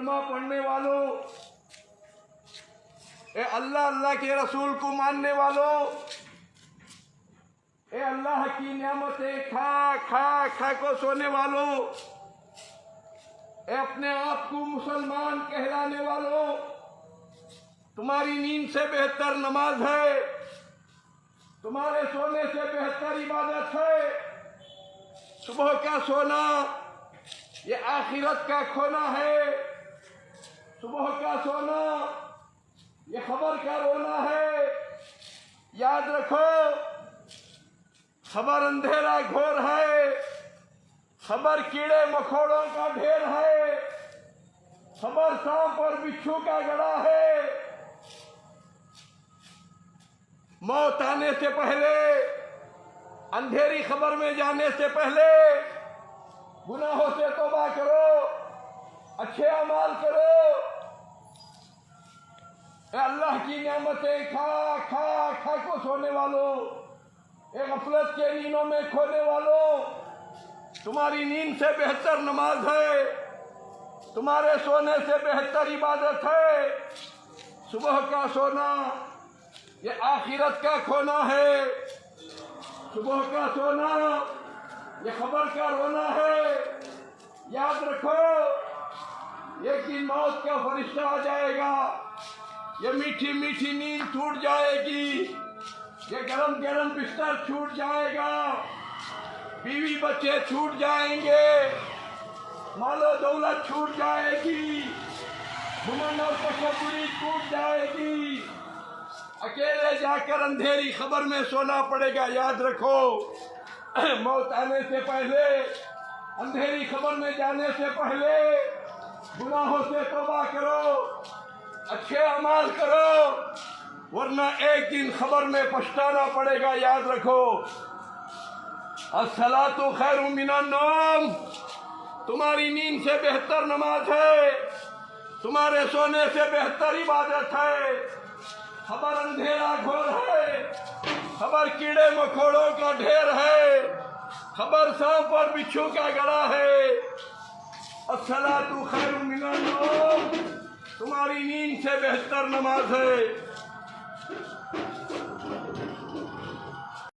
कलमा पढ़ने वालों, ए अल्लाह अल्लाह के रसूल को मानने वालों, ए अल्लाह की नियामतें खा खा खा को सोने वालों, ए अपने आप को मुसलमान कहलाने वालों, तुम्हारी नींद से बेहतर नमाज है, तुम्हारे सोने से बेहतर इबादत है। सुबह का सोना ये आखिरत का खोना है, सुबह का सोना ये खबर का रोना है। याद रखो, खबर अंधेरा घोर है, खबर कीड़े मकोड़ों का ढेर है, खबर सांप और बिच्छू का गड़ा है। मौत आने से पहले, अंधेरी खबर में जाने से पहले गुनाहों से तौबा करो, अच्छे अमाल करो। अल्लाह की नियामतें खा खा खा को सोने वालों, एक गफलत के नींदों में खोने वालों, तुम्हारी नींद से बेहतर नमाज है, तुम्हारे सोने से बेहतर इबादत है। सुबह का सोना ये आखिरत का खोना है, सुबह का सोना ये खबर का रोना है। याद रखो, एक दिन मौत का फरिश्ता आ जाएगा, ये मीठी मीठी नींद टूट जाएगी, ये गरम गरम बिस्तर छूट जाएगा, बीवी बच्चे छूट जाएंगे, मालो दौलत छूट जाएगी, घुमंड और तकब्बुरी छूट जाएगी। अकेले जाकर अंधेरी खबर में सोना पड़ेगा। याद रखो, मौत आने से पहले, अंधेरी खबर में जाने से पहले गुनाहों से तौबा करो, अच्छे अमाल करो, वरना एक दिन खबर में पछताना पड़ेगा। याद रखो, अस्सलातु खैरुम मिनन नौम, तुम्हारी नींद से बेहतर नमाज है, तुम्हारे सोने से बेहतर इबादत है। खबर अंधेरा घोर है, खबर कीड़े मकोड़ों का ढेर है, खबर सांप और बिच्छू का गड़ा है। अस्सलातु खैरुम मिनन नौम, तुम्हारी नींद से बेहतर नमाज है।